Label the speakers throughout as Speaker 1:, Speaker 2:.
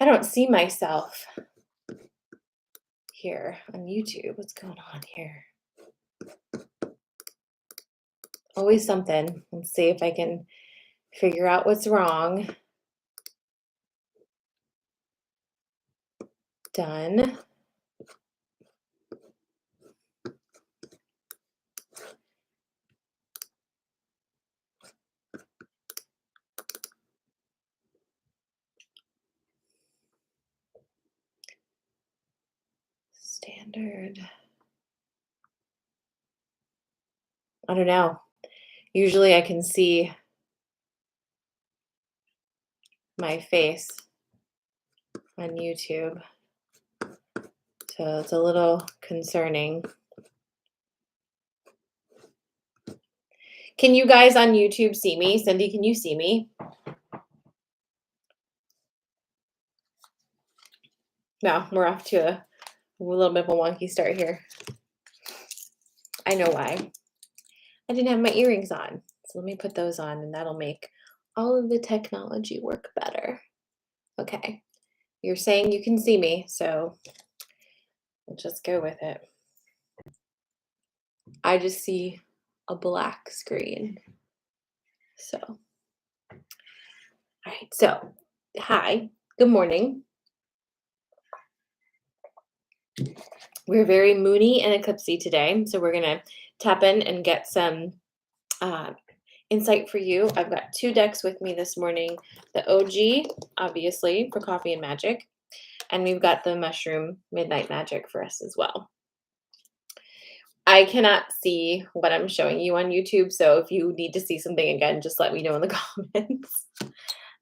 Speaker 1: I don't see myself here on YouTube. What's going on here? Always something. Let's see if I can figure out what's wrong. Done. Standard. I don't know. Usually I can see my face on YouTube. So it's a little concerning. Can you guys on YouTube see me? Cindy, can you see me? No, we're off to a little bit of a wonky start here. I know why. I didn't have my earrings on. So let me put those on and that'll make all of the technology work better. Okay. You're saying you can see me, so we'll just go with it. I just see a black screen. So, all right. So, hi. Good morning. We're very moony and eclipsey today, so we're gonna tap in and get some insight for you. I've got 2 decks with me this morning. The OG, obviously, for Coffee and Magic, and we've got the Mushroom Midnight Magic for us as well. I cannot see what I'm showing you on YouTube, so if you need to see something again, just let me know in the comments.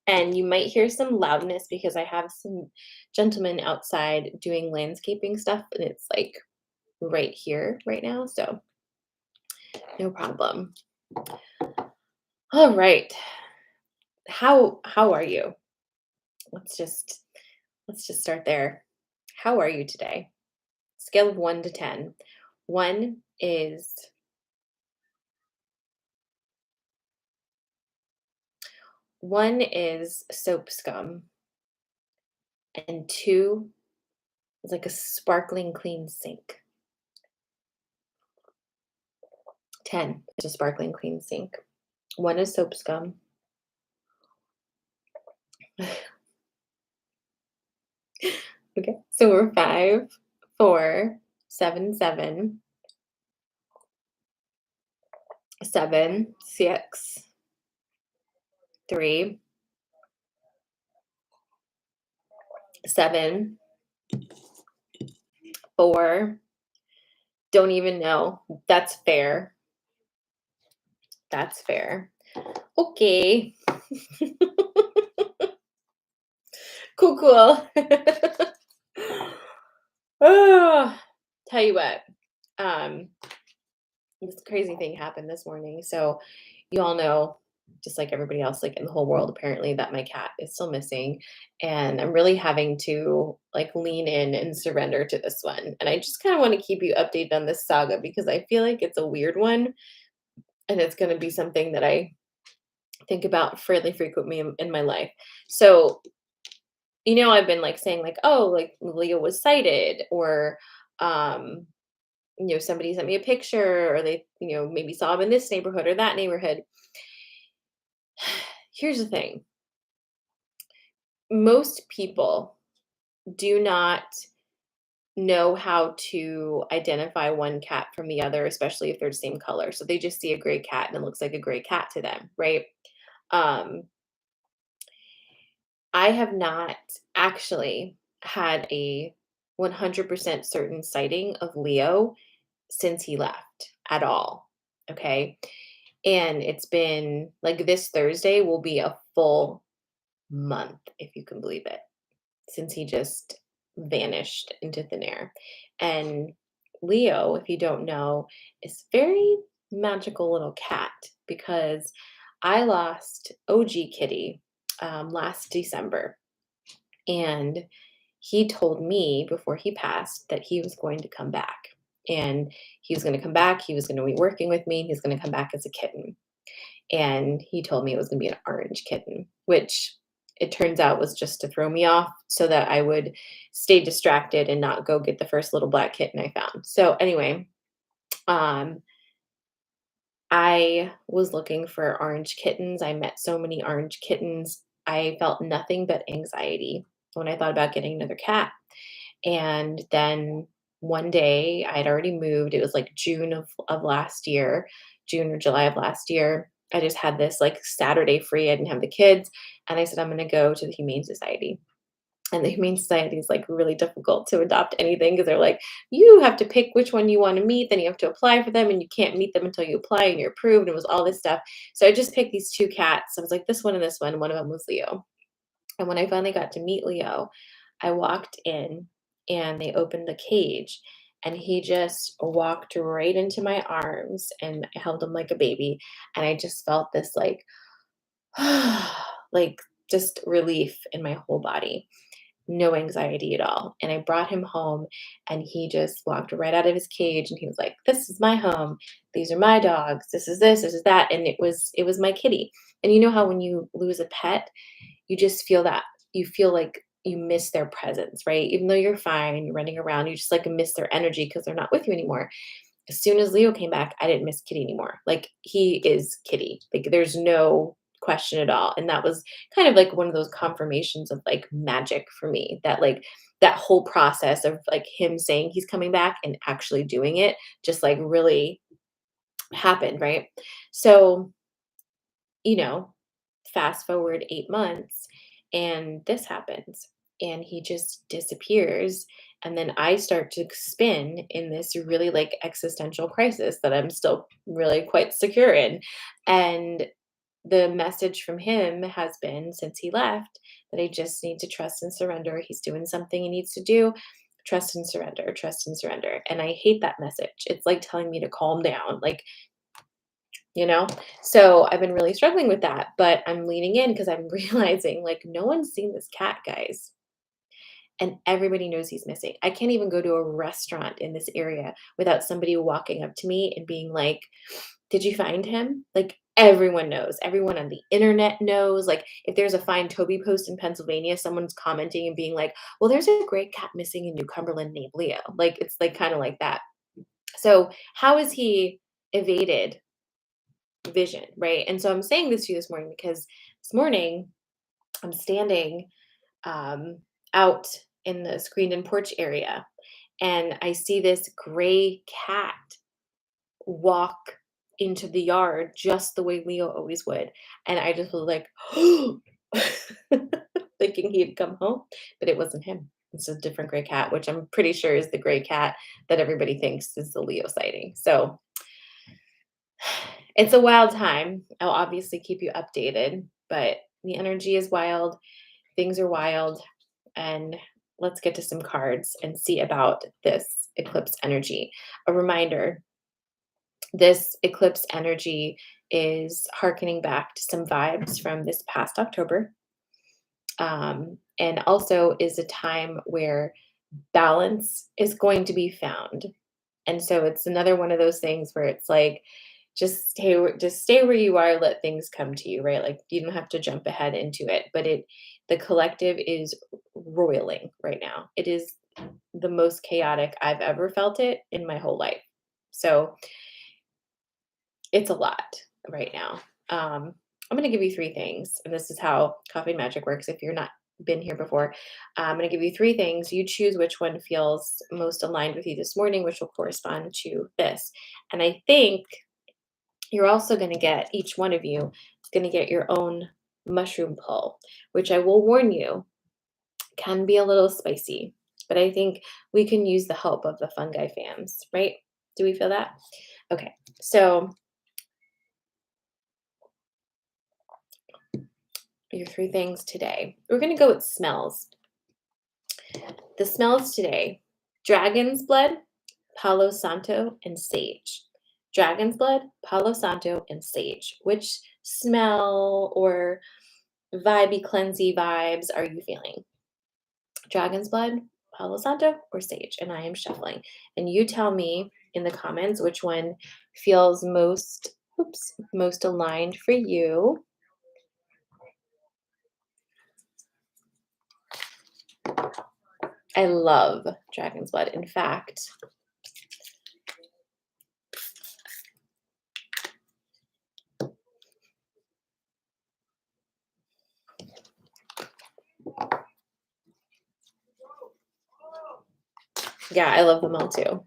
Speaker 1: And you might hear some loudness because I have some gentlemen outside doing landscaping stuff, and it's like right here right now, so no problem. All right. How are you? Let's just start there. How are you today? Scale of 1 to 10. 1 is soap scum, and 2 is like a sparkling clean sink. 10 is a sparkling clean sink. 1 is soap scum. Okay, so we're 5, 4, 7, 7, 7, 6, 3, 7, 4. Don't even know. That's fair. That's fair. Okay. Cool. Oh, tell you what, this crazy thing happened this morning. So you all know, just like everybody else, like in the whole world, apparently, that my cat is still missing. And I'm really having to like lean in and surrender to this one. And I just kind of want to keep you updated on this saga because I feel like it's a weird one. And it's going to be something that I think about fairly frequently in my life. So I've been like saying like, oh, like Leo was sighted, or um, somebody sent me a picture, or they, maybe saw him in this neighborhood or that neighborhood. Here's the thing. Most people do not know how to identify one cat from the other, especially if they're the same color. So they just see a gray cat and it looks like a gray cat to them, right? Um, I have not actually had a 100% certain sighting of Leo since he left at all. Okay. And it's been like this Thursday will be a full month, if you can believe it, since he just vanished into thin air. And Leo, if you don't know, is very magical little cat because I lost OG Kitty last December. And he told me before he passed that he was going to come back. And he was going to come back. He was going to be working with me. He's going to come back as a kitten. And he told me it was going to be an orange kitten, which it turns out was just to throw me off so that I would stay distracted and not go get the first little black kitten I found. So anyway, um, I was looking for orange kittens. I met so many orange kittens. I felt nothing but anxiety when I thought about getting another cat. And then one day I'd already moved. It was like June of last year, June or July of last year. I just had this like Saturday free. I didn't have the kids. And I said, I'm going to go to the Humane Society. And the Humane Society is like really difficult to adopt anything because they're like, you have to pick which one you want to meet, then you have to apply for them, and you can't meet them until you apply and you're approved. And it was all this stuff. So I just picked these two cats. I was like, this one and this one. One of them was Leo. And when I finally got to meet Leo, I walked in and they opened the cage and he just walked right into my arms and I held him like a baby. And I just felt this like just relief in my whole body. No anxiety at all. And I brought him home and he just walked right out of his cage and he was like, this is my home. These are my dogs. This is that. And it was my kitty. And you know how when you lose a pet, you just feel that you feel like you miss their presence, right? Even though you're fine, you're running around, you just like miss their energy because they're not with you anymore. As soon as Leo came back, I didn't miss Kitty anymore. Like he is Kitty. Like there's no question at all. And that was kind of like one of those confirmations of like magic for me that like that whole process of like him saying he's coming back and actually doing it just like really happened, right? So, you know, fast forward 8 months and this happens and he just disappears and then I start to spin in this really like existential crisis that I'm still really quite secure in. And the message from him has been since he left that I just need to trust and surrender. He's doing something he needs to do. Trust and surrender, trust and surrender. And I hate that message. It's like telling me to calm down. Like, you know? So I've been really struggling with that, but I'm leaning in because I'm realizing like no one's seen this cat, guys. And everybody knows he's missing. I can't even go to a restaurant in this area without somebody walking up to me and being like, did you find him? Like everyone knows. Everyone on the internet knows. Like if there's a Find Toby post in Pennsylvania, someone's commenting and being like, well, there's a great cat missing in New Cumberland named Leo. Like it's like kind of like that. So how is he evaded vision, right? And so I'm saying this to you this morning because this morning I'm standing um, out in the screened-in porch area, and I see this gray cat walk into the yard just the way Leo always would, and I just was like, thinking he had come home, but it wasn't him. It's a different gray cat, which I'm pretty sure is the gray cat that everybody thinks is the Leo sighting. So it's a wild time. I'll obviously keep you updated, but the energy is wild. Things are wild. And let's get to some cards and see about this eclipse energy. A reminder, this eclipse energy is harkening back to some vibes from this past October. And also is a time where balance is going to be found. And so it's another one of those things where it's like, just stay where you are, let things come to you, right? Like you don't have to jump ahead into it, but the collective is roiling right now. It is the most chaotic I've ever felt it in my whole life. So it's a lot right now. I'm going to give you three things, and this is how Coffee and Magic works. If you're not been here before, I'm going to give you three things. You choose which one feels most aligned with you this morning, which will correspond to this. And I think you're also going to get, each one of you is going to get your own mushroom pull, which I will warn you can be a little spicy, but I think we can use the help of the fungi fams, right? Do we feel that? Okay, so your three things today. We're going to go with smells. The smells today: dragon's blood, Palo Santo, and sage. Dragon's blood, Palo Santo, and sage. Which smell or vibey, cleansy vibes are you feeling? Dragon's blood, Palo Santo, or sage? And I am shuffling. And you tell me in the comments which one feels most aligned for you. I love dragon's blood. In fact, yeah, I love them all too.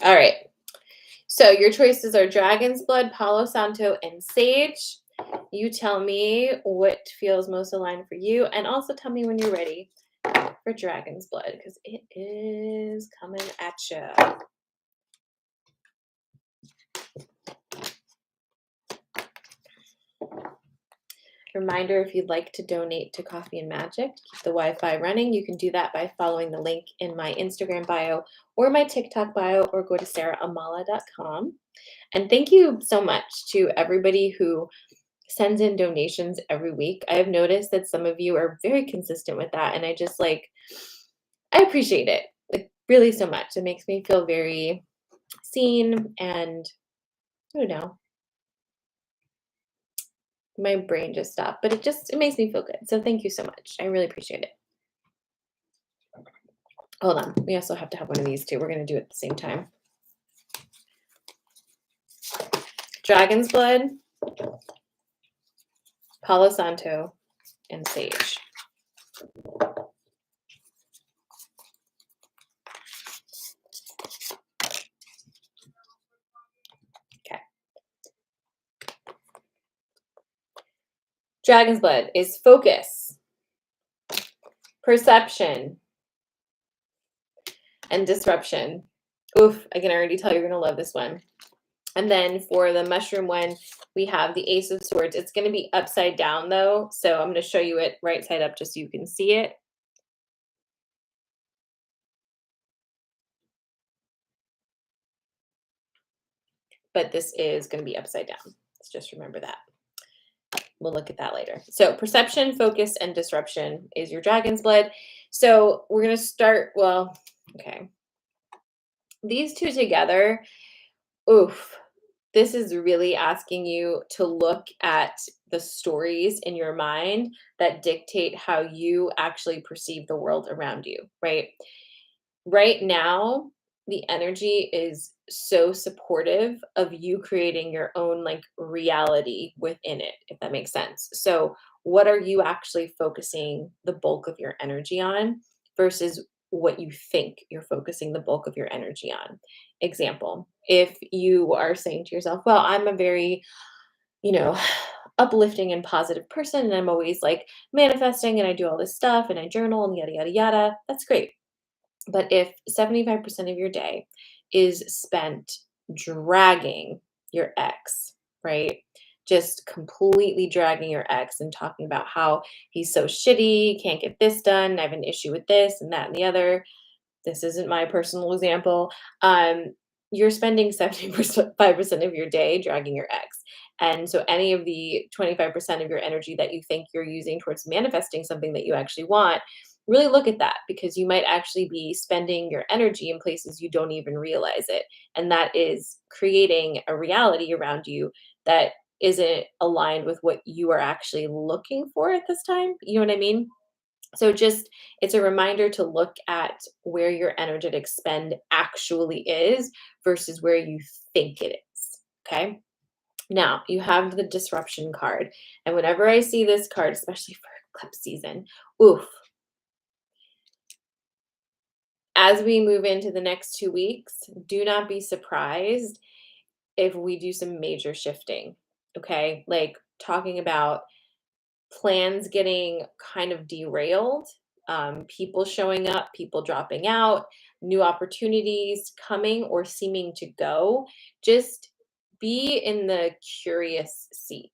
Speaker 1: All right. So your choices are dragon's blood, Palo Santo, and sage. You tell me what feels most aligned for you, and also tell me when you're ready for dragon's blood, because it is coming at you. Reminder, if you'd like to donate to Coffee&Magic to keep the Wi-Fi running, you can do that by following the link in my Instagram bio or my TikTok bio, or go to sarahamala.com. And thank you so much to everybody who sends in donations every week. I have noticed that some of you are very consistent with that, and I just I appreciate it, like, really so much. It makes me feel very seen, and I don't know, my brain just stopped, but it makes me feel good. So thank you so much. I really appreciate it. Hold on. We also have to have one of these too. We're going to do it at the same time. Dragon's blood, Palo Santo, and sage. Okay. Dragon's blood is focus, perception, and disruption. Oof, I can already tell you're going to love this one. And then for the mushroom one, we have the Ace of Swords. It's going to be upside down though, so I'm going to show you it right side up just so you can see it. But this is going to be upside down. Let's just remember that. We'll look at that later. So perception, focus, and disruption is your dragon's blood. So we're going to start, well, okay. These two together, oof, this is really asking you to look at the stories in your mind that dictate how you actually perceive the world around you, right? Right now, the energy is so supportive of you creating your own like reality within it, if that makes sense. So, what are you actually focusing the bulk of your energy on versus what you think you're focusing the bulk of your energy on? Example, if you are saying to yourself, well, I'm a very, you know, uplifting and positive person, and I'm always like manifesting and I do all this stuff and I journal and yada, yada, yada, that's great. But if 75% of your day is spent dragging your ex, right? Just completely dragging your ex and talking about how he's so shitty, can't get this done, I have an issue with this and that and the other. This isn't my personal example. You're spending 75% of your day dragging your ex. And so any of the 25% of your energy that you think you're using towards manifesting something that you actually want, really look at that, because you might actually be spending your energy in places you don't even realize it. And that is creating a reality around you that isn't aligned with what you are actually looking for at this time. You know what I mean? So just it's a reminder to look at where your energetic spend actually is versus where you think it is. Okay. Now you have the disruption card. And whenever I see this card, especially for eclipse season, oof. As we move into the next 2 weeks, do not be surprised if we do some major shifting. Okay. Like talking about plans getting kind of derailed, people showing up, people dropping out, new opportunities coming or seeming to go. Just be in the curious seat,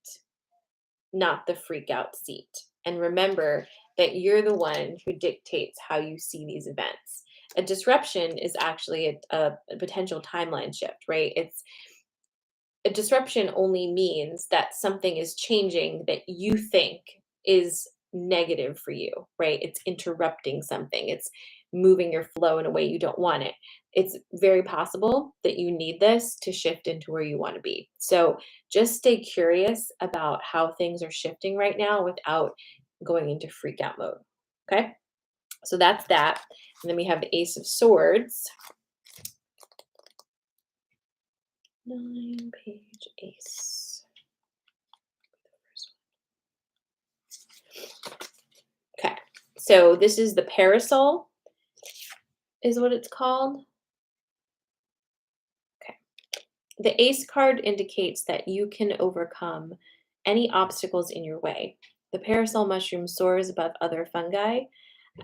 Speaker 1: not the freak out seat. And remember that you're the one who dictates how you see these events. A disruption is actually a potential timeline shift, right? It's a disruption only means that something is changing that you think is negative for you, right? It's interrupting something. It's moving your flow in a way you don't want it. It's very possible that you need this to shift into where you want to be. So just stay curious about how things are shifting right now without going into freak out mode. Okay? So that's that. And then we have the Ace of Swords. 9-page ace. Okay, so this is the parasol, is what it's called. Okay. The ace card indicates that you can overcome any obstacles in your way. The parasol mushroom soars above other fungi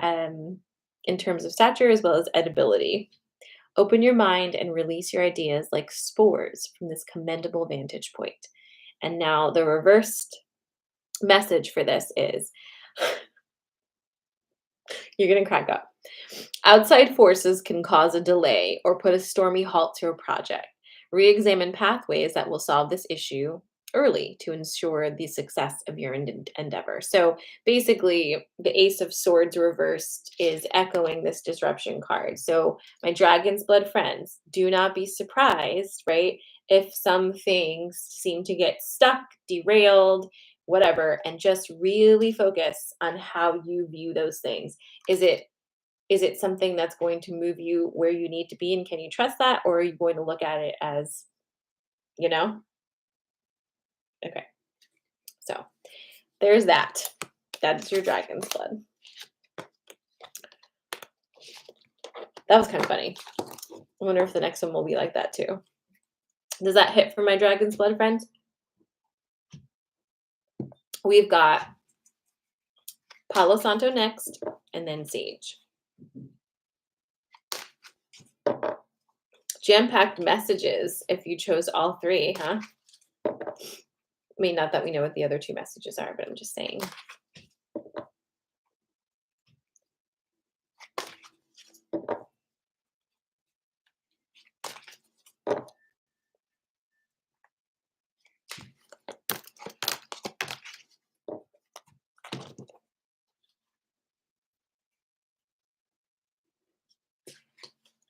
Speaker 1: in terms of stature as well as edibility. Open your mind and release your ideas like spores from this commendable vantage point. And now the reversed message for this is you're going to crack up. Outside forces can cause a delay or put a stormy halt to a project. Re-examine pathways that will solve this issue early to ensure the success of your endeavor. So basically, the Ace of Swords reversed is echoing this disruption card. So my Dragon's Blood friends, do not be surprised, right, if some things seem to get stuck, derailed, whatever, and just really focus on how you view those things. Is it something that's going to move you where you need to be, and can you trust that, or are you going to look at it as, you know? Okay. So, there's that. That's your Dragon's Blood. That was kind of funny. I wonder if the next one will be like that too. Does that hit for my Dragon's Blood friends? We've got Palo Santo next, and then Sage. Jam-packed messages if you chose all three, huh? I mean, not that we know what the other two messages are, but I'm just saying.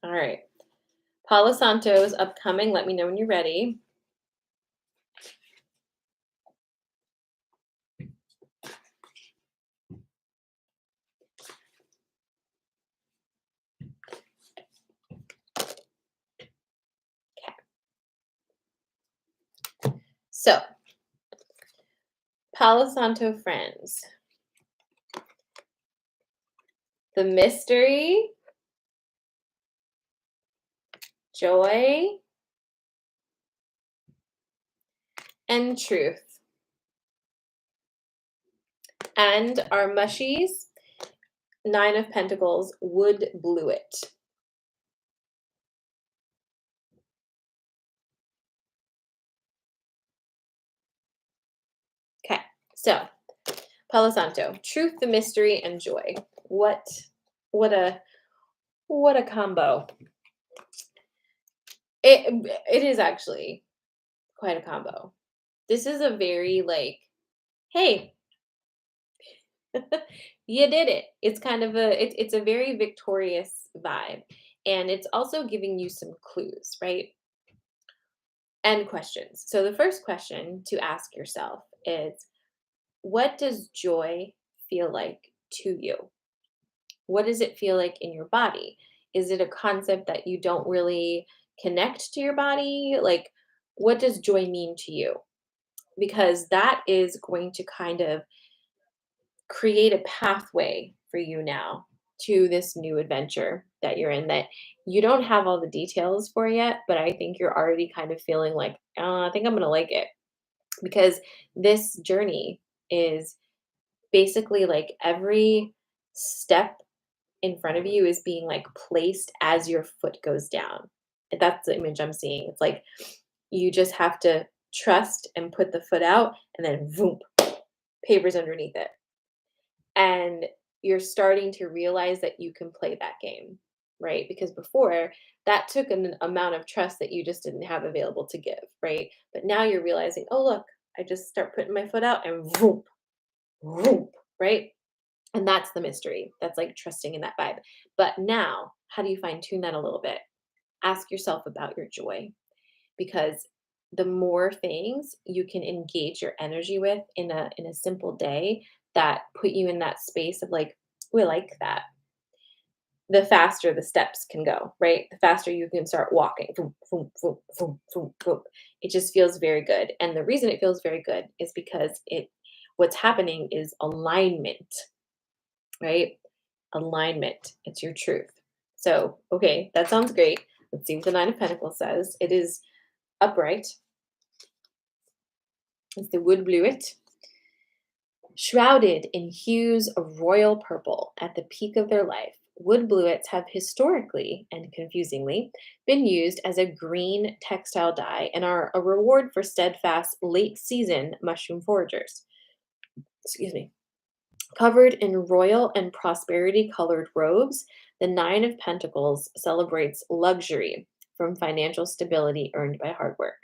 Speaker 1: All right. Palo Santo is upcoming. Let me know when you're ready. So, Palo Santo friends. The mystery, joy, and truth. And our mushies, 9 of Pentacles, would blew it. Okay, so Palo Santo, truth, the mystery, and joy. What a combo. It is actually quite a combo. This is a very like, hey, you did it. It's kind of it's a very victorious vibe, and it's also giving you some clues, right? And questions. So the first question to ask yourself is, what does joy feel like to you? What does it feel like in your body? Is it a concept that you don't really connect to your body? Like, what does joy mean to you? Because that is going to kind of create a pathway for you now to this new adventure that you're in that you don't have all the details for yet, but I think you're already kind of feeling like, I think I'm going to like it, because this journey is basically like every step in front of you is being like placed as your foot goes down. That's the image I'm seeing. It's like you just have to trust and put the foot out, and then boom, papers underneath it. And you're starting to realize that you can play that game. right? Because before that took an amount of trust that you just didn't have available to give, right? But now you're realizing, oh, look, I just start putting my foot out and whoop, whoop, right? And that's the mystery. That's like trusting in that vibe. But now, how do you fine tune that a little bit? Ask yourself about your joy, because the more things you can engage your energy with in a simple day that put you in that space of like, we like that, the faster the steps can go, right? The faster you can start walking. Vroom, vroom, vroom, vroom, vroom, vroom. It just feels very good. And the reason it feels very good is because it what's happening is alignment, right? Alignment. It's your truth. So, okay, that sounds great. Let's see what the Nine of Pentacles says. It is upright. It's the wood bluet. Shrouded in hues of royal purple at the peak of their life, wood bluets have historically, and confusingly, been used as a green textile dye and are a reward for steadfast late season mushroom foragers. Excuse me. Covered in royal and prosperity colored robes, the Nine of Pentacles celebrates luxury from financial stability earned by hard work.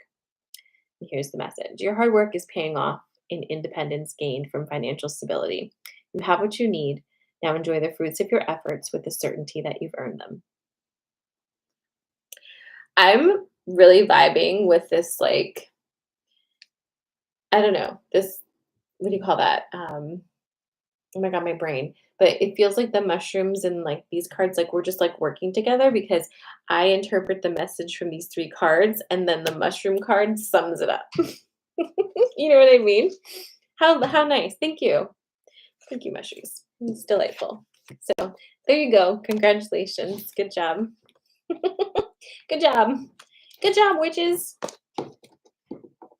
Speaker 1: And here's the message: your hard work is paying off in independence gained from financial stability. You have what you need. Now enjoy the fruits of your efforts with the certainty that you've earned them. I'm really vibing with this, like, I don't know, this, what do you call that? Oh my god, my brain. But it feels like the mushrooms and like these cards, like we're just like working together, because I interpret the message from these three cards and then the mushroom card sums it up. You know what I mean? How nice. Thank you. Thank you, mushrooms. It's delightful. So there you go. Congratulations. Good job. Good job. Good job, witches.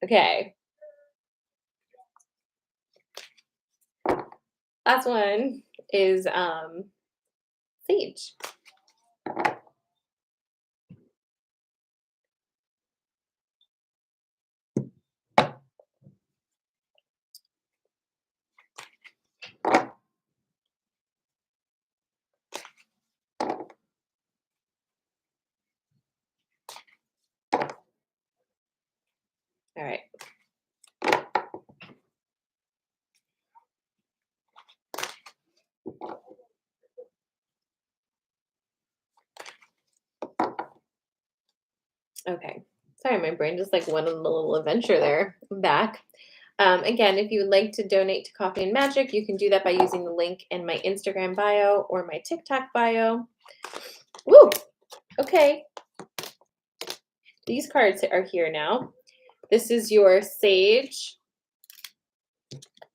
Speaker 1: Okay. Last one is sage. All right. Okay. Sorry, my brain just like went on a little adventure there. I'm back. Again, if you would like to donate to Coffee and Magic, you can do that by using the link in my Instagram bio or my TikTok bio. Woo! Okay. These cards are here now. This is your sage.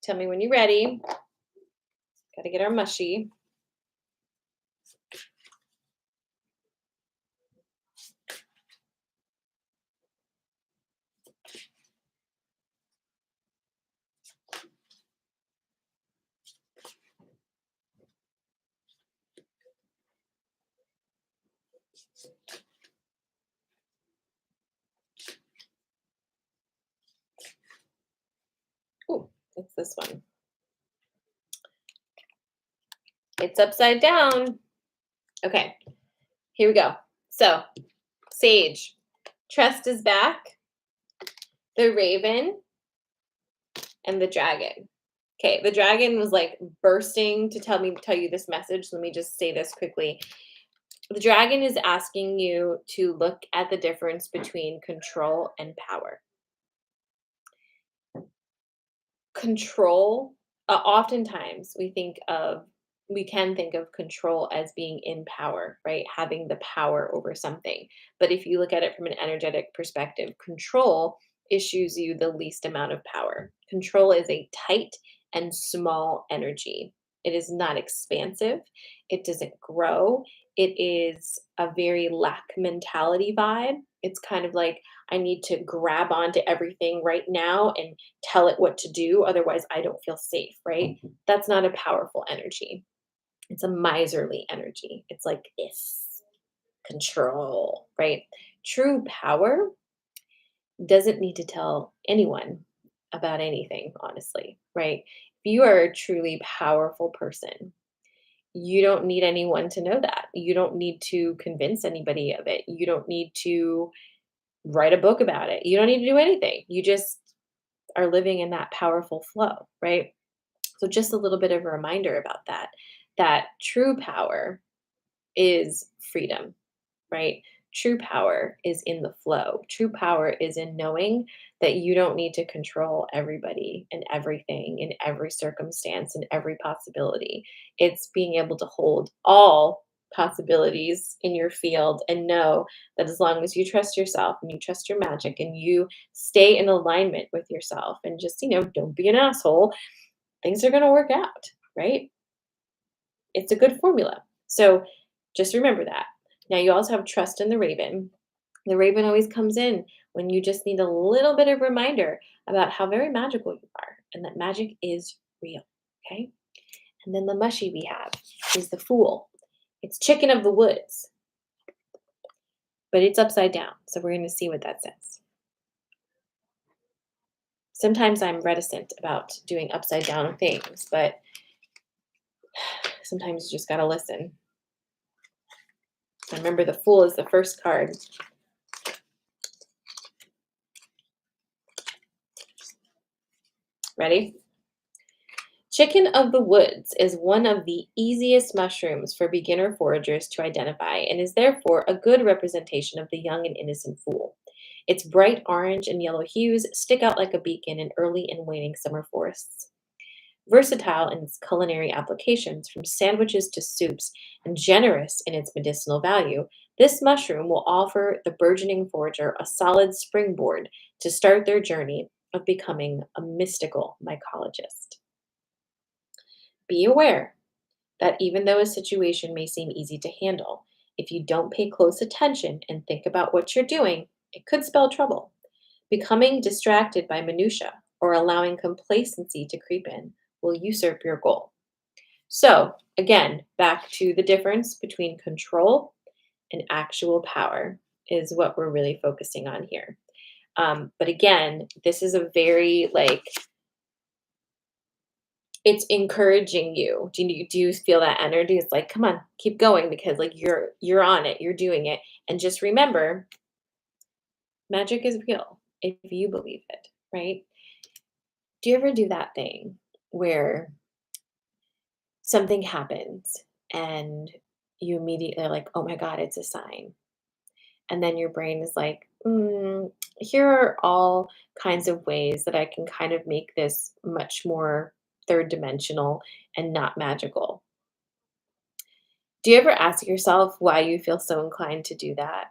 Speaker 1: Tell me when you're ready. Got to get our mushy. Ooh, it's this one. It's upside down. Okay, here we go. So, sage, trust is back, the raven, and the dragon. Okay, the dragon was like bursting to tell you this message. Let me just say this quickly. The dragon is asking you to look at the difference between control and power. Control, oftentimes we can think of control as being in power, right? Having the power over something. But if you look at it from an energetic perspective, control issues you the least amount of power. Control is a tight and small energy. It is not expansive. It doesn't grow. It is a very lack mentality vibe. It's kind of like, I need to grab onto everything right now and tell it what to do. Otherwise, I don't feel safe, right? That's not a powerful energy. It's a miserly energy. It's like this control, right? True power doesn't need to tell anyone about anything, honestly, right? If you are a truly powerful person, You don't need anyone to know that. You don't need to convince anybody of it. You don't need to write a book about it. You don't need to do anything. You just are living in that powerful flow, right? So just a little bit of a reminder about that, that true power is freedom, right? True power is in the flow. True power is in knowing that you don't need to control everybody and everything in every circumstance and every possibility. It's being able to hold all possibilities in your field and know that as long as you trust yourself and you trust your magic and you stay in alignment with yourself and just, don't be an asshole, things are going to work out, right? It's a good formula. So just remember that. Now, you also have trust in the raven. The raven always comes in when you just need a little bit of reminder about how very magical you are and that magic is real. Okay. And then the mushy we have is the fool. It's chicken of the woods, but it's upside down. So we're going to see what that says. Sometimes I'm reticent about doing upside down things, but sometimes you just got to listen. Remember, the fool is the first card. Ready? Chicken of the woods is one of the easiest mushrooms for beginner foragers to identify and is therefore a good representation of the young and innocent fool. Its bright orange and yellow hues stick out like a beacon in early and waning summer forests. Versatile in its culinary applications, from sandwiches to soups, and generous in its medicinal value, this mushroom will offer the burgeoning forager a solid springboard to start their journey of becoming a mystical mycologist. Be aware that even though a situation may seem easy to handle, if you don't pay close attention and think about what you're doing, it could spell trouble. Becoming distracted by minutia or allowing complacency to creep in will usurp your goal. So, again, back to the difference between control and actual power is what we're really focusing on here. But again, this is a very it's encouraging you. Do you feel that energy? It's like, come on, keep going because you're on it, you're doing it. And just remember, magic is real if you believe it, right? Do you ever do that thing where something happens and you immediately are like, oh my God, it's a sign. And then your brain is like, here are all kinds of ways that I can kind of make this much more third dimensional and not magical. Do you ever ask yourself why you feel so inclined to do that?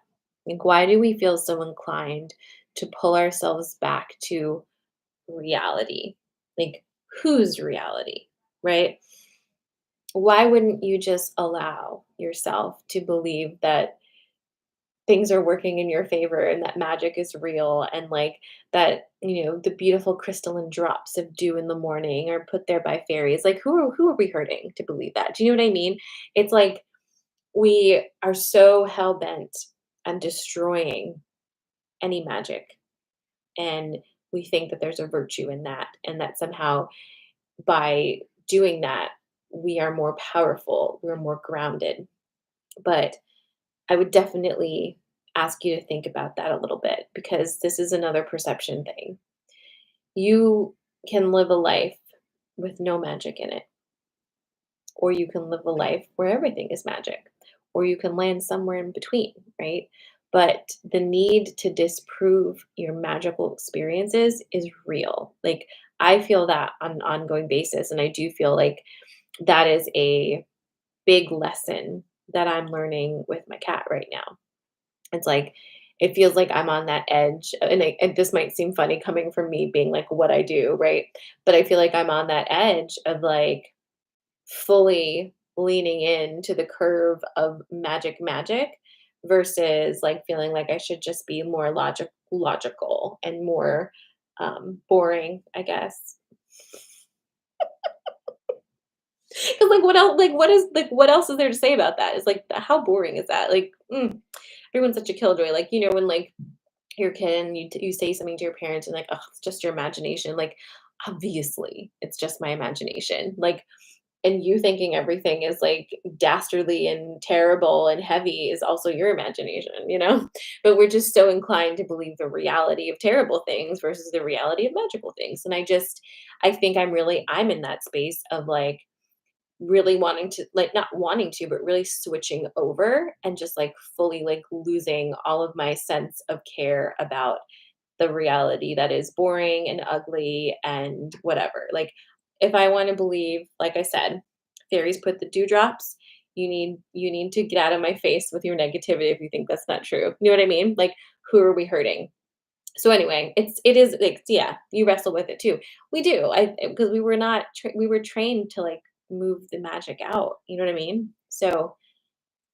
Speaker 1: Like, why do we feel so inclined to pull ourselves back to reality? Like, whose reality, right? Why wouldn't you just allow yourself to believe that things are working in your favor and that magic is real and that, the beautiful crystalline drops of dew in the morning are put there by fairies? Like, who are we hurting to believe that? Do you know what I mean? It's like we are so hell bent on destroying any magic, and we think that there's a virtue in that, and that somehow by doing that, we are more powerful, we're more grounded. But I would definitely ask you to think about that a little bit because this is another perception thing. You can live a life with no magic in it, or you can live a life where everything is magic, or you can land somewhere in between, right? But the need to disprove your magical experiences is real. Like, I feel that on an ongoing basis, and I do feel like that is a big lesson that I'm learning with my cat right now. It's like it feels like I'm on that edge, and this might seem funny coming from me being like what I do, right? But I feel like I'm on that edge of fully leaning into the curve of magic versus feeling like I should just be more logical and more boring, I guess. Because what else? What else is there to say about that? It's like how boring is that? Everyone's such a killjoy. When you're a kid and you say something to your parents and oh, it's just your imagination. Like, obviously, it's just my imagination. and you thinking everything is like dastardly and terrible and heavy is also your imagination, you know? But we're just so inclined to believe the reality of terrible things versus the reality of magical things. And I think I'm in that space of like really wanting to, like, not wanting to, but really switching over and just like fully like losing all of my sense of care about the reality that is boring and ugly and whatever. Like, if I want to believe, like I said, fairies put the dewdrops, you need to get out of my face with your negativity if you think that's not true. You know what I mean? Like, who are we hurting? So anyway, it is like, yeah, you wrestle with it too. We do. I Because we were not we were trained to like move the magic out. You know what I mean? So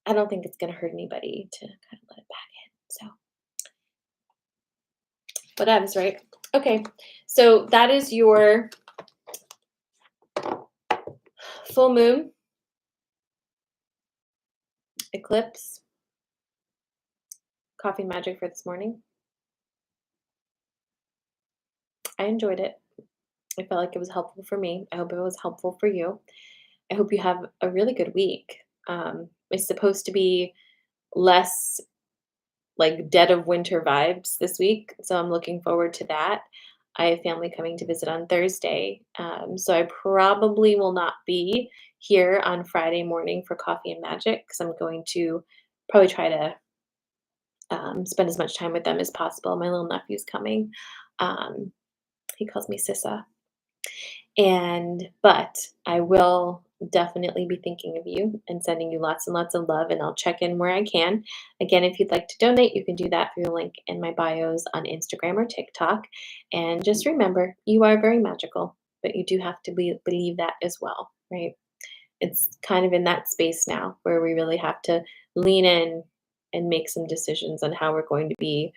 Speaker 1: I don't think it's gonna hurt anybody to kind of let it back in. So whatevs, right? Okay, so that is your full moon eclipse coffee magic for this morning. I enjoyed it. I felt like it was helpful for me. I hope it was helpful for you. I hope you have a really good week. It's supposed to be less like dead of winter vibes this week, so I'm looking forward to that. I have family coming to visit on Thursday, so I probably will not be here on Friday morning for Coffee and Magic because I'm going to probably try to spend as much time with them as possible. My little nephew's coming. Um, he calls me Sissa. But I will definitely be thinking of you and sending you lots and lots of love, and I'll check in where I can. Again, if you'd like to donate, you can do that through the link in my bios on Instagram or TikTok. And just remember, you are very magical, but you do have to believe that as well, right? It's kind of in that space now where we really have to lean in and make some decisions on how we're going to be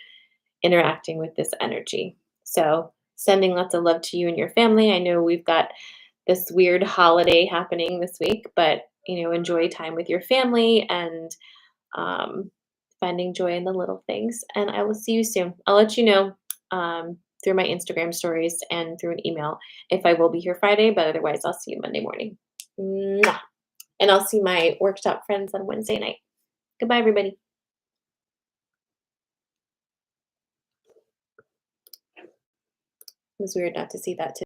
Speaker 1: interacting with this energy. So, sending lots of love to you and your family. I know we've got this weird holiday happening this week, but enjoy time with your family and um, finding joy in the little things. And I will see you soon. I'll let you know through my Instagram stories and through an email if I will be here Friday, but otherwise, I'll see you Monday morning. Mwah. And I'll see my workshop friends on Wednesday night. Goodbye, everybody. It was weird not to see that too.